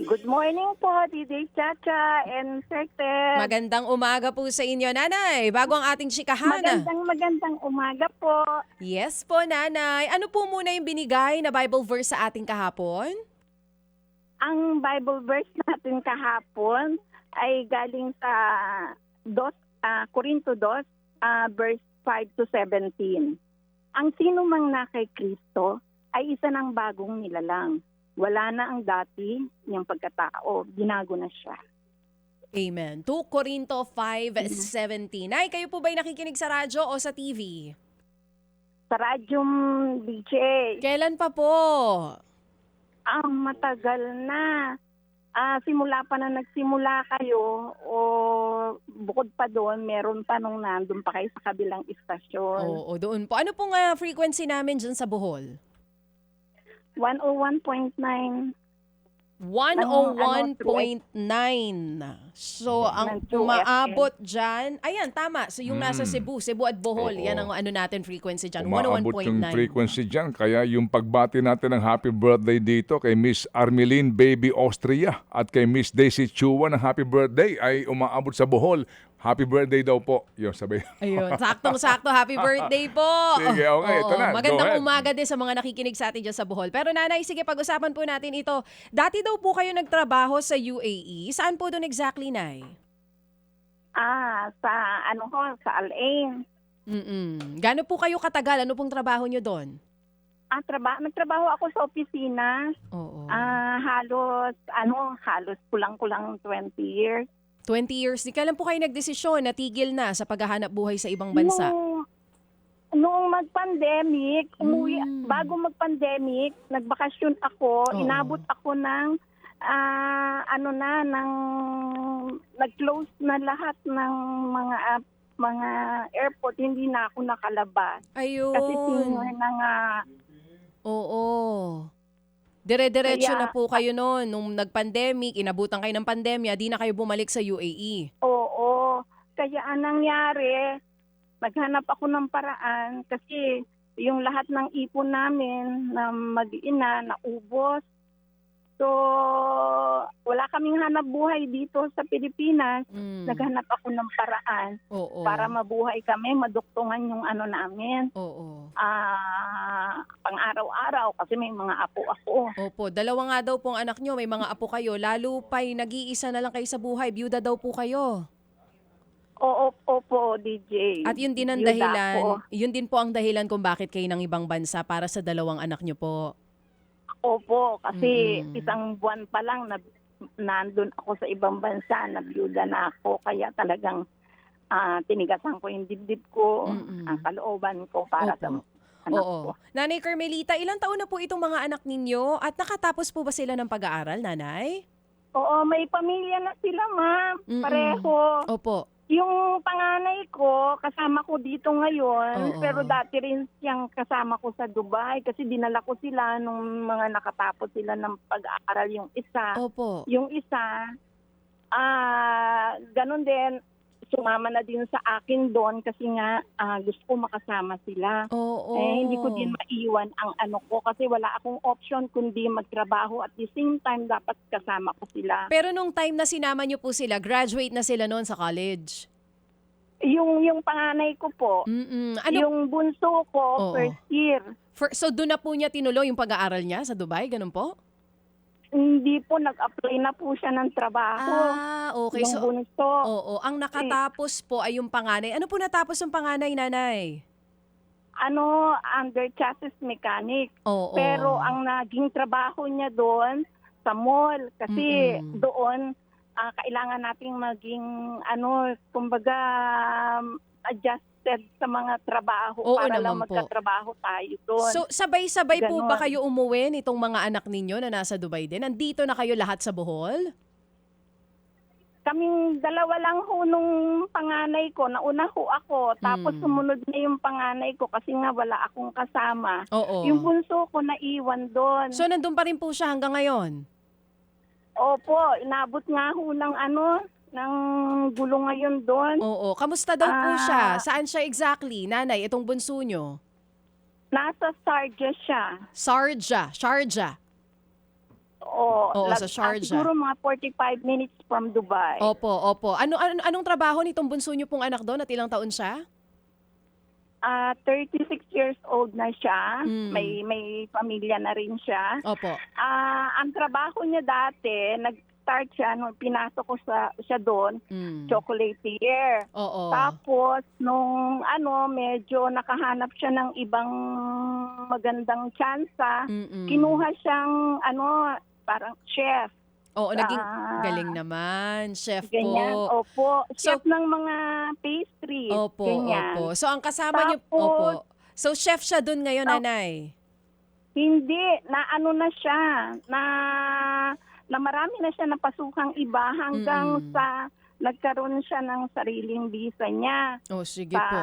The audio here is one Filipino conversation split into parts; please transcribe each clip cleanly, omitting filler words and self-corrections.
Good morning po, DJ Chacha and Sir Ted. Magandang umaga po sa inyo, Nanay. Bago ang ating chikahan. Magandang umaga po. Yes po, Nanay. Ano po muna yung binigay na Bible verse sa ating kahapon? Ang Bible verse natin kahapon ay galing sa Corinto 2, verse 5 to 17. Ang sino mang na kay Kristo ay isa ng bagong nilalang. Wala na ang dati niyang pagkatao, binago na siya. Amen. 2 Corinto 5:17. Ay, kayo po ba'y nakikinig sa radyo o sa TV? Sa radyong DJ, Kailan pa po? ang matagal na. Simula pa na nagsimula kayo o bukod pa doon, meron pa nung nandun pa kayo sa kabilang istasyon. Oo, doon po. Ano pong frequency namin dyan sa Bohol? 101.9. 101.9. So, ang Ng 2 umaabot dyan, ayan, tama. So, yung nasa Cebu at Bohol, Oo. yan ang ano natin frequency dyan, Umaabot 101.9. yung frequency dyan. Kaya yung pagbati natin ng happy birthday dito kay Miss Armeline Baby Austria at kay Miss Daisy Chua ng happy birthday ay umaabot sa Bohol. Happy birthday daw po. Yung sabi. Ayun, saktong-sakto. Happy birthday po. Sige, okay, ito na. Go Magandang ahead. umaga din sa mga nakikinig sa atin dyan sa Bohol. Pero Nanay, sige, pag-usapan po natin ito. Dati daw po kayo nagtrabaho sa UAE. Saan po doon exactly, Nay? Sa Al-Ain. Gaano po kayo katagal? Ano pong trabaho nyo doon? Nagtrabaho ako sa opisina. Oo. Halos kulang-kulang 20 years. 20 years. Di kailan po kayo nagdesisyon na tigil na sa paghahanap buhay sa ibang bansa? Noong mag-pandemic, bago mag-pandemic, nagbakasyon ako, Oo. inabot ako ng nag-close na lahat ng mga airport, hindi na ako nakalabas. Ayun. Kasi senior na nga. Oo. Dire-diretso Kaya- na po kayo noon. Nung nag-pandemic, inabutan kayo ng pandemya, di na kayo bumalik sa UAE. Oo. Kaya ang nangyari, naghanap ako ng paraan kasi yung lahat ng ipon namin na mag-ina, naubos. So, wala kaming hanap buhay dito sa Pilipinas. Naghanap ako ng paraan Oo. para mabuhay kami, maduktungan yung ano namin. Oo. Pang-araw-araw kasi may mga apo ako. Opo, dalawa nga daw pong anak nyo, may mga apo kayo. Lalo pa'y nag-iisa na lang kayo sa buhay. Byuda daw po kayo. Opo, DJ. At yun din ang Byuda dahilan, ako. yun din po ang dahilan kung bakit kayo ng ibang bansa para sa dalawang anak nyo po. Opo, kasi isang buwan pa lang nandun ako sa ibang bansa, nabiyuda na ako. Kaya talagang tinigasan ko yung dibdib ko, ang kalooban ko para sa Opo. anak Oo. ko. Nanay Carmelita, ilang taon na po itong mga anak ninyo at nakatapos po ba sila ng pag-aaral, Nanay? Oo, may pamilya na sila, ma'am. Pareho. Opo. Yung panganay ko, kasama ko dito ngayon, Oo. pero dati rin siyang kasama ko sa Dubai kasi dinala ko sila nung mga nakatapos sila ng pag-aaral yung isa. Opo. Yung isa, ganun din, sumama na din sa akin doon kasi nga gusto ko makasama sila. Oo. Hindi ko din maiwan ang ano ko kasi wala akong option kundi magtrabaho at the same time dapat kasama ko sila. Pero nung time na sinama niyo po sila, graduate na sila noon sa college. Yung panganay ko po, Ano? yung bunso ko, Oo. first year. So doon na po niya tinuloy yung pag-aaral niya sa Dubai, ganun po? Hindi po, nag-apply na po siya ng trabaho. Okay. Yung So, bunso. oo. Ang nakatapos po ay yung panganay. Ano po natapos yung panganay, Nanay? Under chassis mechanic. Oo. Pero ang naging trabaho niya doon sa mall kasi doon kailangan nating maging kumbaga adjusted sa mga trabaho Oo para lang naman po. magkatrabaho tayo doon. So, sabay-sabay po Ganon. ba kayo umuwi nitong mga anak ninyo na nasa Dubai din? Nandito na kayo lahat sa Bohol? Kaming dalawa lang ho nung panganay ko, nauna ho ako, tapos sumunod na yung panganay ko kasi nga wala akong kasama. Oo. Yung bunso ko naiwan doon. So, nandun pa rin po siya hanggang ngayon? Opo, inabot nga ho ng gulo ngayon doon. Oo. Kamusta daw po siya? Saan siya exactly, Nanay, itong bunso nyo? Nasa Sharjah siya. Sharjah. Oo, sa Sharjah. Siguro mga 45 minutes from Dubai. Opo, opo. Anong trabaho nitong bunso niyo pong anak doon at ilang taon siya? 36 years old na siya. Mm. May pamilya na rin siya. Opo. Ang trabaho niya dati, nag-start siya nung pinasok ko siya doon, Mm. chocolatier. Oo. Tapos nung medyo nakahanap siya ng ibang magandang tsansa, Mm-mm. kinuha siyang parang chef. Oo, naging Ah, galing naman. Chef Ganyan. po. Opo. So- Chef ng mga pastries. Opo, Ganyan. opo. So ang kasama niyo, Tapos- opo. So chef siya doon ngayon, Tap- nanay. Hindi, na siya, na marami na siya napasukang iba hanggang Mm-mm. sa nagkaroon siya ng sariling visa niya. Oh, sige po.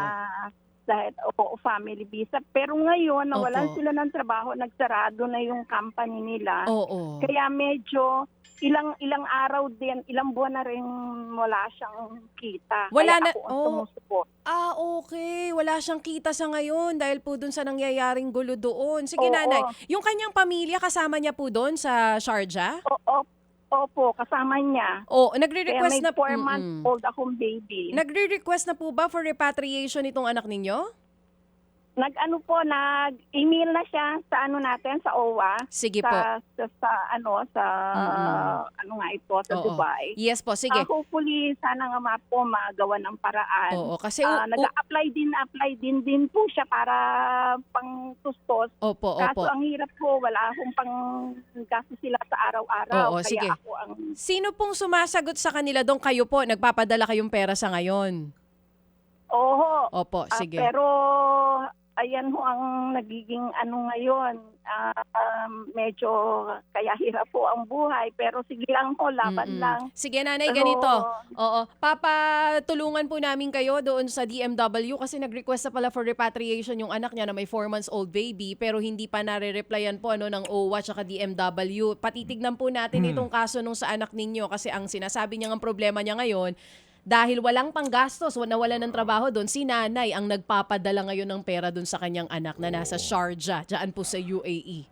Dahil family visa. Pero ngayon, nawalan Opo. sila ng trabaho, nagsarado na yung company nila. Oo. Kaya medyo ilang araw din, ilang buwan na rin wala siyang kita. Wala Kaya na- ako ang oh. sumusuport. Okay. Wala siyang kita sa ngayon dahil po dun sa nangyayaring gulo doon. Sige, Oo. nanay. Yung kanyang pamilya, kasama niya po doon sa Sharjah? Opo, kasama niya. O, Kaya nagre-request may na 4 months old akong baby. Nagre-request na po ba for repatriation itong anak ninyo? Nag-email na siya sa natin sa OWA. Sige po. Sa Oo. Dubai. Yes po, sige. Hopefully, sana nga magawa ng paraan. Oo, kasi Nag-apply din po siya para pang tustos. opo, Kaso opo. ang hirap po, wala akong pang gasto sila sa araw-araw. Oo, Kaya sige. ako ang... Sino pong sumasagot sa kanila doon? Kayo po, nagpapadala kayong pera sa ngayon. Oho. Opo, sige. Pero ayan ho ang nagiging ngayon. Medyo kaya hirap po ang buhay. Pero sige lang ho, laban Mm-mm. lang. Sige, nanay, Pero- ganito. Oo. Papatulungan po namin kayo doon sa DMW kasi nag-request na pala for repatriation yung anak niya na may 4-month-old baby pero hindi pa nare-replyan po ng OWA at DMW. Patitignan po natin itong kaso nung sa anak ninyo kasi ang sinasabi niya ng problema niya ngayon, dahil walang panggastos, nawala ng trabaho doon, si nanay ang nagpapadala ngayon ng pera doon sa kanyang anak na nasa Sharjah, dyan po sa UAE.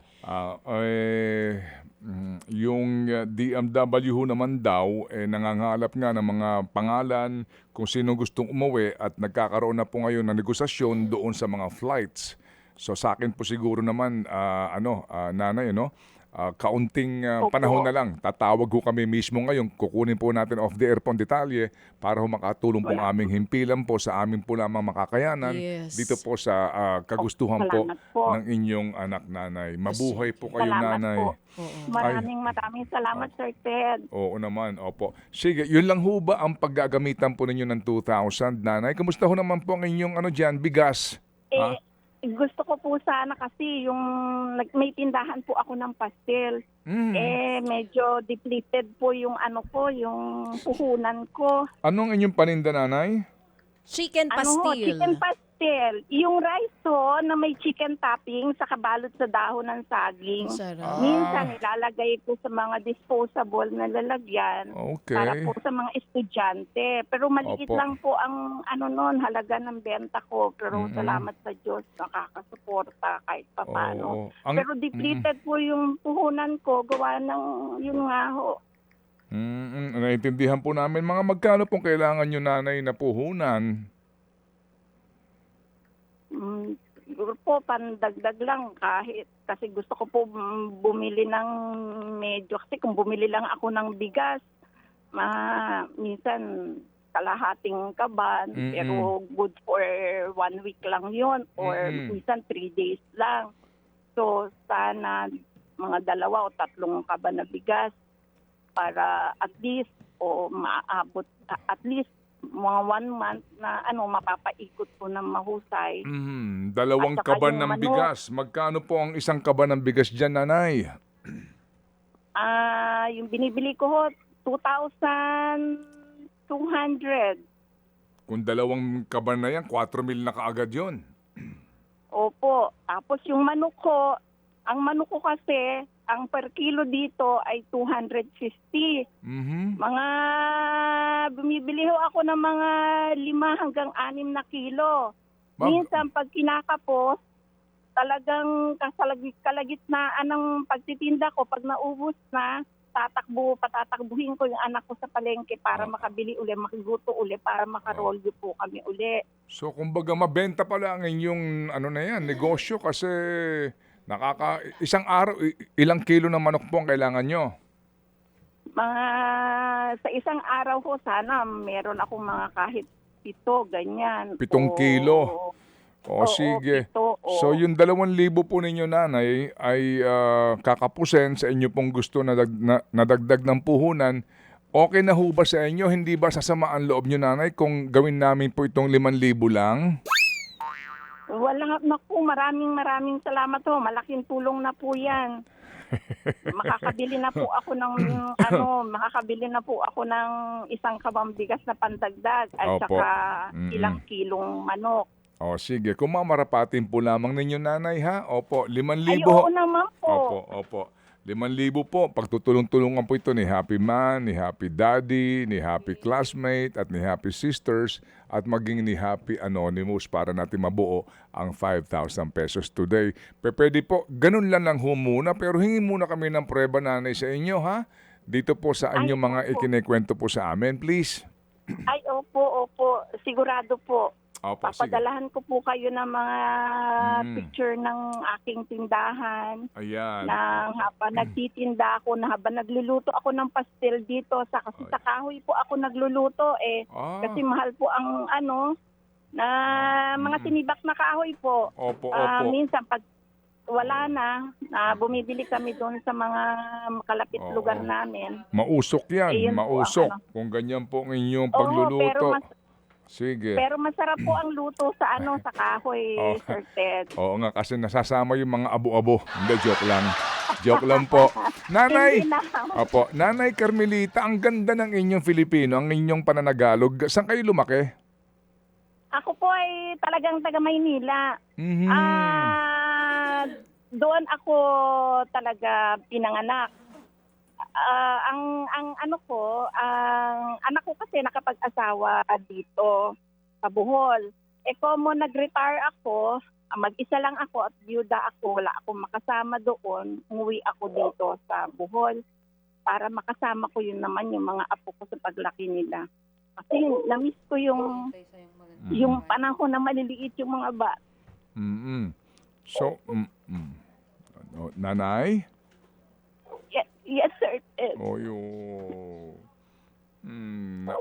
Yung DMW ho naman daw, nangangalap nga ng mga pangalan kung sino gustong umuwi at nagkakaroon na po ngayon ng negosasyon doon sa mga flights. So sa akin po siguro naman, nanay, kaunting Opo. panahon na lang. Tatawag ho kami mismo ngayon. Kukunin po natin off the air po ang detalye para ho makatulong po ang aming himpilan po sa amin po lamang makakayanan Yes. dito po sa kagustuhan po Salamat po. ng inyong anak, nanay. Mabuhay po kayo, Salamat nanay. po. Oo. Maraming salamat, Sir Ted. Oo naman, opo. Sige, yun lang ho ba ang paggagamitan po ninyo ng 2,000, nanay? Kamusta ho naman po ang inyong bigas? Ha? Gusto ko po sana kasi may tindahan po ako ng pastel. Mm. Medyo depleted po yung yung puhunan ko. Anong inyong paninda, nanay? Chicken pastil. Chicken pastel. Yung rice na may chicken topping sa kabalot sa dahon ng saging. Sarap. Minsan nilalagay ko sa mga disposable na lalagyan para Okay. po sa mga estudyante. Pero maliit Opo. lang po ang halaga ng benta ko. Pero Mm-mm. salamat sa Diyos, nakakasuporta kahit papano. Oo. Pero depleted po yung puhunan ko, gawa ng yun nga ho. Naintindihan po namin. Mga magkano pong kailangan nyo, nanay, na puhunan? Siguro po, pandagdag lang kasi gusto ko po bumili ng medyo. Kasi kung bumili lang ako ng bigas, minsan kalahating kaban, Mm-mm. pero good for 1 week lang yon or Mm-mm. minsan 3 days lang. So, sana mga 2 o 3 kaban na bigas para at least maabot at least mga 1 month na mapapaikot po ng mahusay. 2 At saka kaban yung ng manok. bigas. Magkano po ang isang kaban ng bigas dyan, nanay? Yung binibili ko ho, 2,200. Kung 2 kaban na yan, 4,000 na kaagad yun. Opo. Tapos yung manok ko, ang manok ko kasi, ang per kilo dito ay 250. Mhm. Mga bumibili ho ako ng mga 5 hanggang 6 na kilo. Ma'am, Minsan pag kinakapos, talagang kalagitnaan ng pagtitinda ko. Pag naubos na, patatakbuhin ko yung anak ko sa palengke para makabili uli, makiguto uli, para makarolyo po kami uli. So kumbaga mabenta pala ang inyong negosyo kasi isang araw ilang kilo ng manok po ang kailangan nyo? Sa isang araw ko, sana meron akong mga kahit 7, ganyan. 7 kilo. O Oo, sige. 7, So yung 2,000 po ninyo, nanay, ay kakapusin sa inyo pong gusto na nadagdag ng puhunan. Okay na ho ba sa inyo? Hindi ba sasama ang loob nyo, nanay, kung gawin namin po itong 5,000 lang? Naku, maraming salamat ho. Malaking tulong na po yan. Makakabili na po ako ng isang kabang bigas na pandagdag at Opo. saka ilang kilong manok. O sige, kung mamarapatin po lamang ninyo, nanay, ha? Opo, 5,000 Ay, ho. oo naman po. Opo. 5,000 po. Pagtutulong-tulungan po ito ni Happy Man, ni Happy Daddy, ni Happy Classmate, at ni Happy Sisters, at maging ni Happy Anonymous para natin mabuo ang 5,000 pesos today. Pwede po, ganun lang ho muna, pero hingi muna kami ng prueba, nanay, sa inyo, ha? Dito po sa inyong mga ikinekwento po sa amin, please. Ay, opo. Sigurado po. Opo, sige. Papadalahan ko po kayo ng mga picture ng aking tindahan. Ayan. Na habang nagtitinda ako, na habang nagluluto ako ng pastel dito, kasi sa kahoy po ako nagluluto kasi mahal po ang na mga tinibak na kahoy po. Opo. Minsan pag wala na, bumibili kami doon sa mga kalapit lugar namin. Mausok yan, Ayun po, mausok. Kung ganyan po ang inyong pagluluto. Sige. Pero masarap po ang luto sa sa kahoy, Sir Ted. Oo nga, kasi nasasama yung mga abo-abo. Hindi, joke lang. Joke lang po. Nanay, Hindi na. opo, Nanay Carmelita, ang ganda ng inyong Filipino, ang inyong pananagalog. Saan kayo lumaki? Ako po ay talagang taga Maynila. Mhm. Doon ako talaga pinanganak. Ang anak ko kasi nakapag-asawa dito sa Bohol. Como nag-retire ako, mag-isa lang ako at byuda ako, wala akong makasama doon. Umuwi ako dito sa Bohol para makasama ko yung mga apo ko sa paglaki nila. Kasi na-miss ko yung panahon na maliliit yung mga bata. So, nanay? Yes, sir.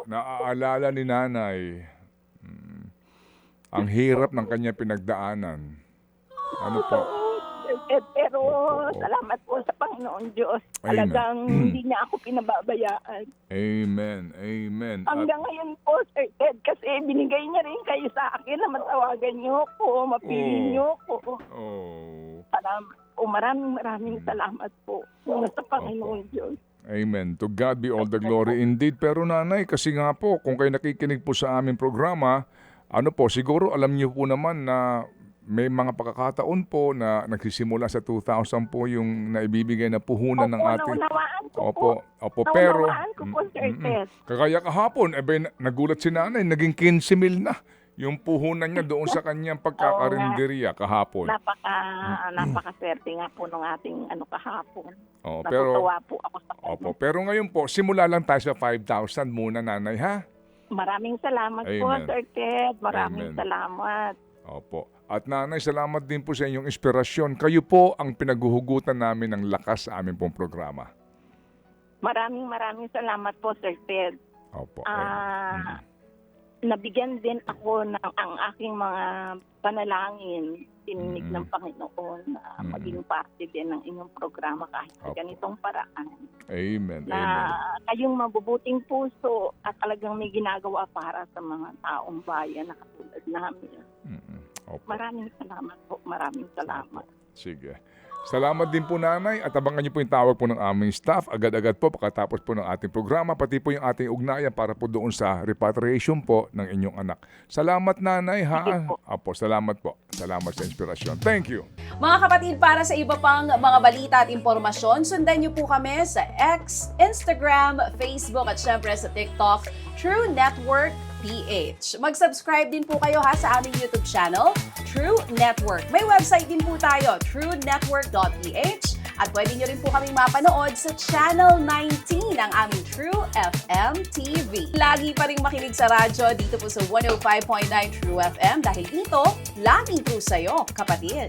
Naaalala ni nanay. Ang hirap ng kanya pinagdaanan. Ano po? Pero salamat po sa Panginoon Diyos. Talagang hindi niya ako pinababayaan. Amen. Hanggang ngayon po, Sir Ted, kasi binigay niya rin kayo sa akin na matawagan niyo ko, mapili niyo ko. Salamat po. Maraming salamat po sa Panginoon Diyos. Amen. To God be all the glory indeed. Pero nanay, kasi nga po, kung kayo nakikinig po sa aming programa, siguro alam niyo po naman na may mga pagkakataon po na nagsisimula sa 2,000 po yung naibibigay na puhunan ng ating... Naunawaan ko po. Pero... Naunawaan ko po, Sir Ted. Kagaya kahapon, nagulat si nanay, naging 15,000 na yung puhunan niya doon sa kanyang pagkakarinderya kahapon. Napakaswerte nga po nung ating kahapon. Pero, natutuwa po ako sa kanya. Pero ngayon po, simula lang tayo sa 5,000 muna, nanay, ha? Maraming salamat po, Amen. Sir Ted. Amen. Maraming salamat. Opo. At nanay, salamat din po sa inyong inspirasyon. Kayo po ang pinaguhugutan namin ng lakas sa aming pong programa. Maraming salamat po, Sir Ted. Opo. Nabigyan din ako ng ang aking mga panalangin, tininig ng Panginoon na maging parte din ng inyong programa kahit sa ganitong paraan. Amen. Na kayong mabubuting puso at talagang may ginagawa para sa mga taong bayan na katulad namin. Opo. Maraming salamat po. Maraming salamat. Sige. Salamat din po, nanay, at abangan niyo po yung tawag po ng aming staff agad-agad po pagkatapos po ng ating programa, pati po yung ating ugnayan para po doon sa repatriation po ng inyong anak. Salamat, nanay, ha? Apo, salamat po. Salamat sa inspirasyon. Thank you. Mga kapatid, para sa iba pang mga balita at impormasyon, sundan niyo po kami sa X, Instagram, Facebook at syempre sa TikTok, True Network Mag-subscribe din po kayo ha sa aming YouTube channel, True Network. May website din po tayo, truenetwork.ph, at pwede nyo rin po kaming mapanood sa Channel 19 ng aming True FM TV. Lagi pa rin makinig sa radyo dito po sa 105.9 True FM dahil dito, laging true sa'yo, kapatid.